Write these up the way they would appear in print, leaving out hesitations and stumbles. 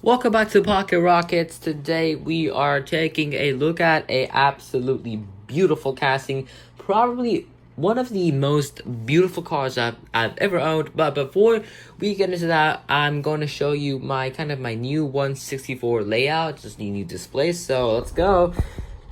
Welcome back to Pocket Rockets. Today we are taking a look at a absolutely beautiful casting, probably one of the most beautiful cars I've ever owned. But before we get into that, I'm going to show you my new 164 layout, just the new display. So let's go.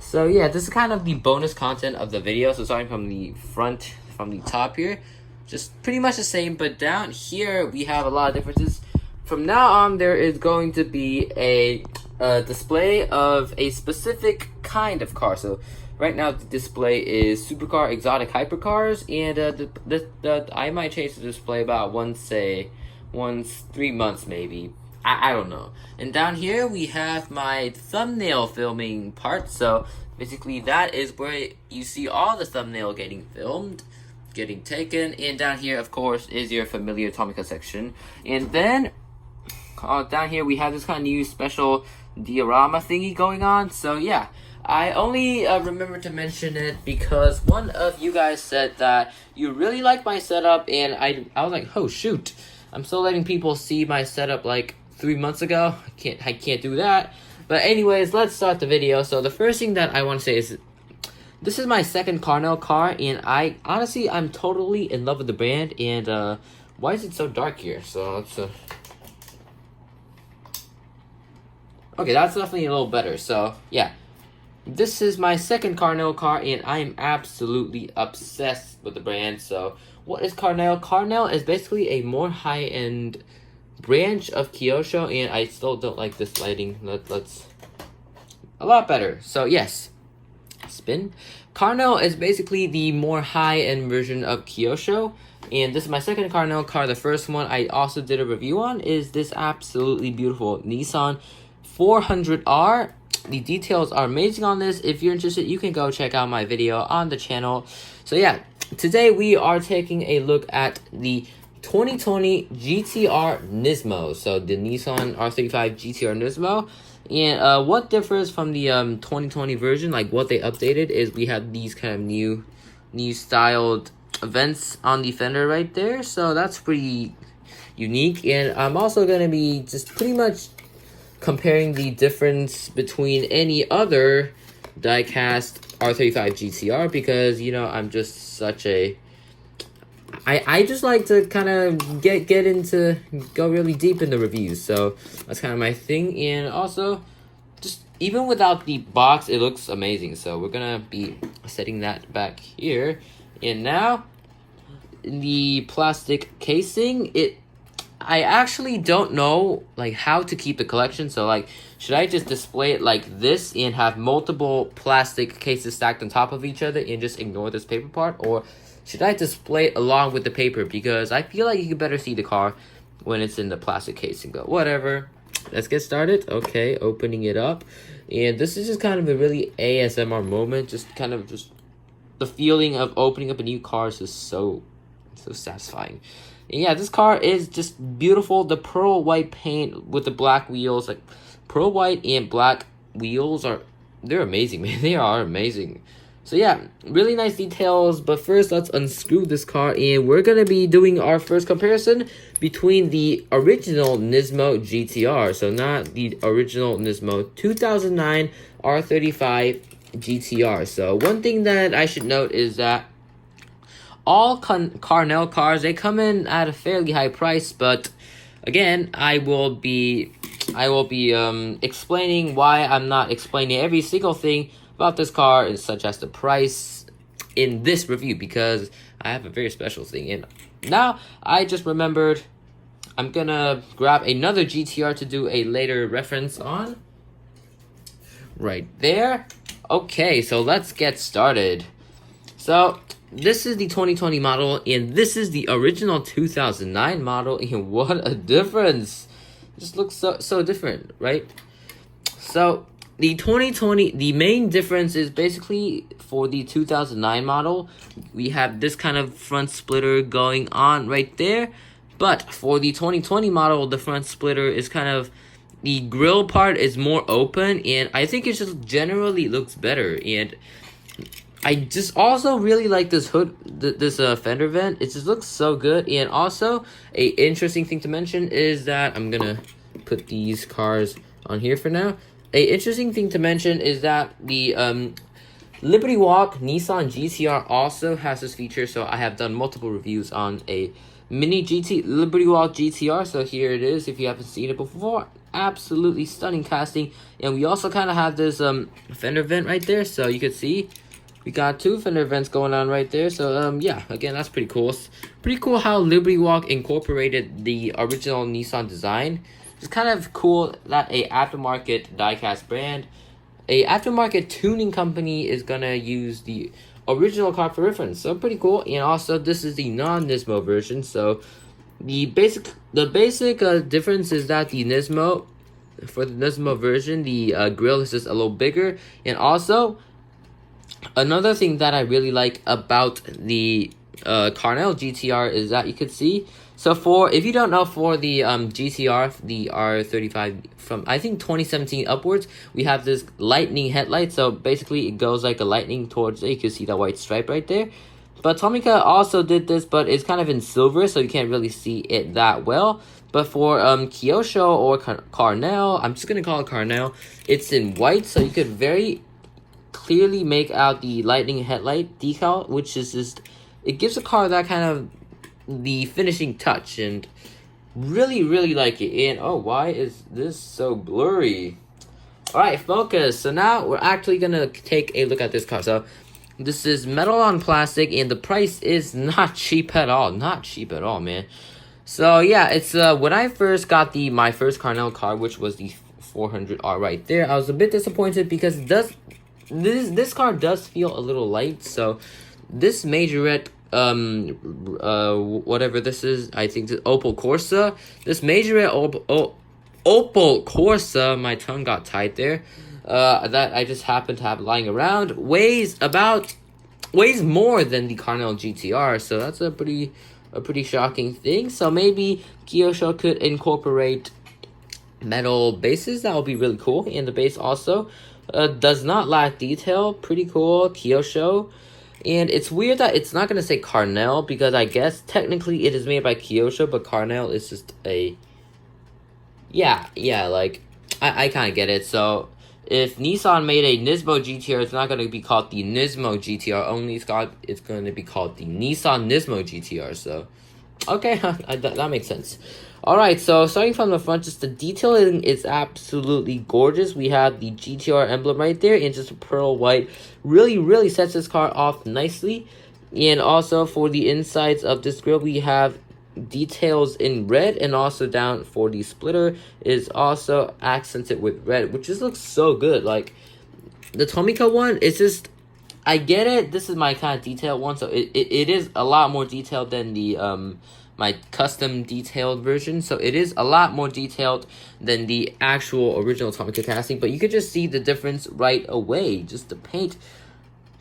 So yeah, this is kind of the bonus content of the video. So starting from the front, from the top here, just pretty much the same, but down here we have a lot of differences. From now on, there is going to be a display of a specific kind of car. So right now the display is supercar, exotic hypercars, and I might change the display about once 3 months maybe. I don't know. And down here we have my thumbnail filming part. So basically that is where you see all the thumbnail getting filmed, getting taken. And down here, of course, is your familiar Atomica section. And then down here we have this kind of new special diorama thingy going on. So yeah, I only remember to mention it because one of you guys said that you really like my setup, and I was like, oh shoot, I'm still letting people see my setup like 3 months ago. I can't do that. But anyways, let's start the video. So the first thing that I want to say is this is my second Carnel car, and I'm totally in love with the brand. And why is it so dark here? So let's okay, that's definitely a little better. So yeah, this is my second Carnel car, and I am absolutely obsessed with the brand. So what is Carnel? Carnel is basically a more high-end branch of Kyosho, and I still don't like this lighting. Let's a lot better. So yes, spin. Carnel is basically the more high-end version of Kyosho, and this is my second Carnel car. The first one I also did a review on is this absolutely beautiful Nissan 400R. The details are amazing on this. If you're interested, you can go check out my video on the channel. So yeah, today we are taking a look at the 2020 GTR NISMO. So the Nissan R35 GTR NISMO. And what differs from the 2020 version, like what they updated, is we have these kind of new styled vents on the fender right there. So that's pretty unique. And I'm also going to be just pretty much comparing the difference between any other die-cast R35 GTR, because, you know, I'm just such a... I just like to kind of go really deep in the reviews, so that's kind of my thing. And also, just even without the box, it looks amazing. So we're gonna be setting that back here. And now, in the plastic casing, I actually don't know like how to keep the collection. So like, should I just display it like this and have multiple plastic cases stacked on top of each other and just ignore this paper part, or should I display it along with the paper? Because I feel like you can better see the car when it's in the plastic casing. But whatever, let's get started. Okay, opening it up, and this is just kind of a really ASMR moment. Just the feeling of opening up a new car is just so satisfying. And yeah, this car is just beautiful. The pearl white paint with the black wheels, like pearl white and black wheels they're amazing, man. They are amazing. So yeah, really nice details. But first, let's unscrew this car, and we're gonna be doing our first comparison between the original NISMO GTR. So not the original NISMO 2009 R35 GTR. So one thing that I should note is that all Carnel cars, they come in at a fairly high price, but again, I will be explaining why I'm not explaining every single thing about this car, such as the price, in this review, because I have a very special thing. And now I just remembered I'm gonna grab another GTR to do a later reference on. Right there. Okay, so let's get started. So this is the 2020 model, and this is the original 2009 model, and what a difference. It just looks so different, right? So the 2020, the main difference is basically for the 2009 model, we have this kind of front splitter going on right there. But for the 2020 model, the front splitter is kind of, the grill part is more open, and I think it just generally looks better. And I just also really like this hood, this fender vent. It just looks so good. And also, a interesting thing to mention is that I'm gonna put these cars on here for now. A interesting thing to mention is that the Liberty Walk Nissan GTR also has this feature. So I have done multiple reviews on a mini Liberty Walk GTR. So here it is if you haven't seen it before. Absolutely stunning casting. And we also kind of have this fender vent right there. So you can see we got two fender vents going on right there. So yeah, again, that's pretty cool. It's pretty cool how Liberty Walk incorporated the original Nissan design. It's kind of cool that a aftermarket diecast brand, a aftermarket tuning company, is gonna use the original car for reference. So pretty cool. And also this is the non-Nismo version. So the basic difference is that the Nismo, for the Nismo version, the grill is just a little bigger. And also another thing that I really like about the Carnel GTR is that you could see, so for, if you don't know, for the GTR, the R35 from I think 2017 upwards, we have this lightning headlight. So basically it goes like a lightning towards it. You can see that white stripe right there. But Tomica also did this, but it's kind of in silver, so you can't really see it that well. But for Kyosho or Carnel, I'm just gonna call it Carnel, it's in white, so you could very clearly make out the lightning headlight decal, which is just, it gives the car that kind of the finishing touch, and really like it. And oh, why is this so blurry? All right, focus. So now we're actually gonna take a look at this car. So this is metal on plastic, and the price is not cheap at all. Not cheap at all, man. So yeah, it's when I first got my first Carnel car, which was the 400R right there, I was a bit disappointed because this car does feel a little light. So this majorette, whatever this is, I think the Opel Corsa, this majorette Opel Corsa, my tongue got tied there, that I just happened to have lying around, weighs more than the Carnel GTR. So that's a pretty shocking thing. So maybe Kyosho could incorporate metal bases. That would be really cool. And the base also does not lack detail. Pretty cool, Kyosho. And it's weird that it's not going to say Carnel, because I guess technically it is made by Kyosho, but Carnel is just a... Yeah, like, I kind of get it. So if Nissan made a Nismo GTR, it's not going to be called the Nismo GTR only. It's going to be called the Nissan Nismo GTR. So, okay, that makes sense. Alright, so starting from the front, just the detailing is absolutely gorgeous. We have the GTR emblem right there in just a pearl white. Really sets this car off nicely. And also for the insides of this grille, we have details in red, and also down for the splitter is also accented with red, which just looks so good. Like the Tomica one, it's just, I get it, this is my kind of detailed one, so it is a lot more detailed than the my custom detailed version. So it is a lot more detailed than the actual original Tomica casting, but you could just see the difference right away. Just the paint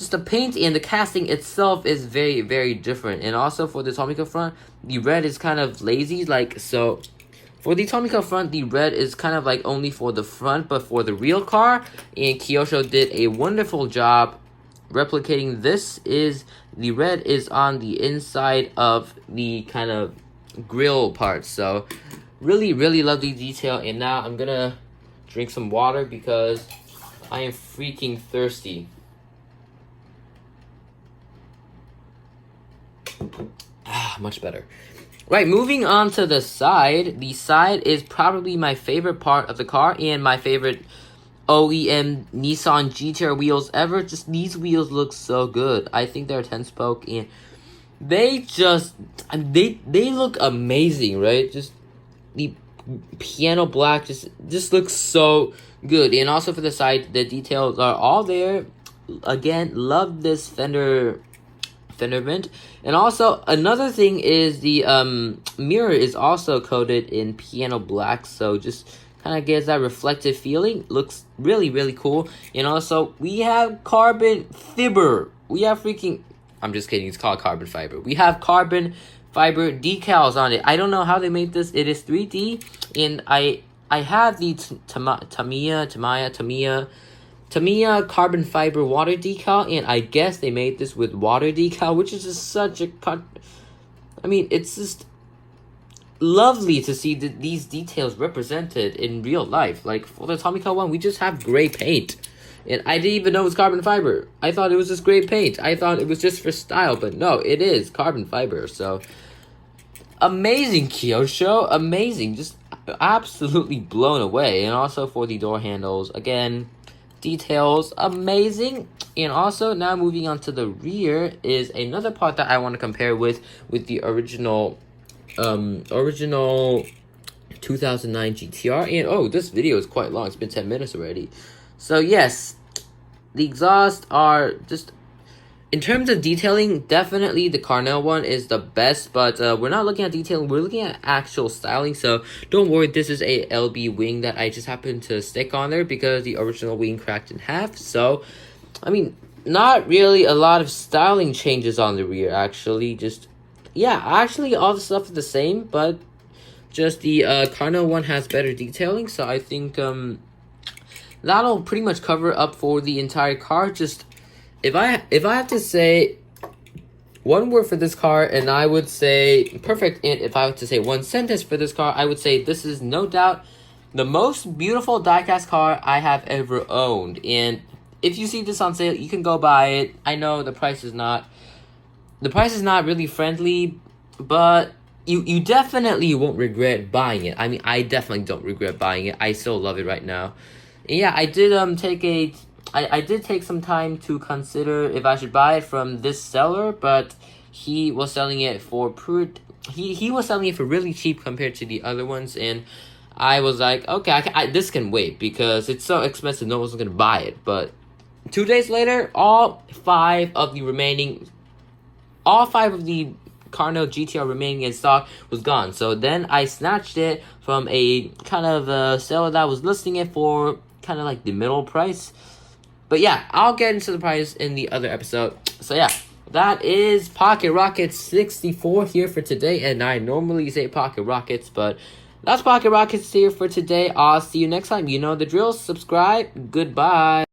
and the casting itself is very different. And also for the Tomica front, the red is kind of lazy. Like, so for the Tomica front, the red is kind of like only for the front, but for the real car, and Kyosho did a wonderful job replicating this. Is the red is on the inside of the kind of grill part. So really lovely detail. And now I'm gonna drink some water because I am freaking thirsty. Much better. Right, moving on to the side. The side is probably my favorite part of the car, and my favorite OEM Nissan GTR wheels ever. Just these wheels look so good. I think they're 10-spoke, and they just they look amazing, right? Just the piano black just looks so good. And also for the side, the details are all there. Again, love this fender vent. And also another thing is the mirror is also coated in piano black, so just kind of gives that reflective feeling. Looks really cool. And also we have carbon fiber. We have freaking, I'm just kidding, it's called carbon fiber. We have carbon fiber decals on it. I don't know how they made this. It is 3D, and I have the Tamiya carbon fiber water decal, and I guess they made this with water decal, which is just such a cut. I mean, it's just, lovely to see these details represented in real life. Like for the Tommy Car one, we just have gray paint. And I didn't even know it was carbon fiber. I thought it was just gray paint. I thought it was just for style, but no, it is carbon fiber. So, amazing Kyosho. Amazing. Just absolutely blown away. And also for the door handles, again, details, amazing. And also, now moving on to the rear is another part that I want to compare with the original 2009 GTR. And, oh, this video is quite long. It's been 10 minutes already. So yes, the exhausts are just, in terms of detailing, definitely the Carnel one is the best, but we're not looking at detailing, we're looking at actual styling, so don't worry, this is a LB wing that I just happened to stick on there because the original wing cracked in half. So, I mean, not really a lot of styling changes on the rear, actually. Just, yeah, actually all the stuff is the same, but just the Carnel one has better detailing, so I think that'll pretty much cover up for the entire car. Just, if I have to say one word for this car, and I would say perfect. And if I have to say one sentence for this car, I would say this is no doubt the most beautiful diecast car I have ever owned. And if you see this on sale, you can go buy it. I know the price is not really friendly, but you definitely won't regret buying it. I mean, I definitely don't regret buying it. I still love it right now. Yeah, I did I did take some time to consider if I should buy it from this seller, but he was selling it for he was selling it for really cheap compared to the other ones, and I was like, okay, this can wait because it's so expensive, no one's gonna buy it. But 2 days later, all five of the Carnel GTR remaining in stock was gone. So then I snatched it from a kind of seller that was listing it for kind of like the middle price. But yeah, I'll get into the price in the other episode. So yeah, that is Pocket Rockets 64 here for today. And I normally say Pocket Rockets, but that's Pocket Rockets here for today. I'll see you next time. You know the drill. Subscribe. Goodbye.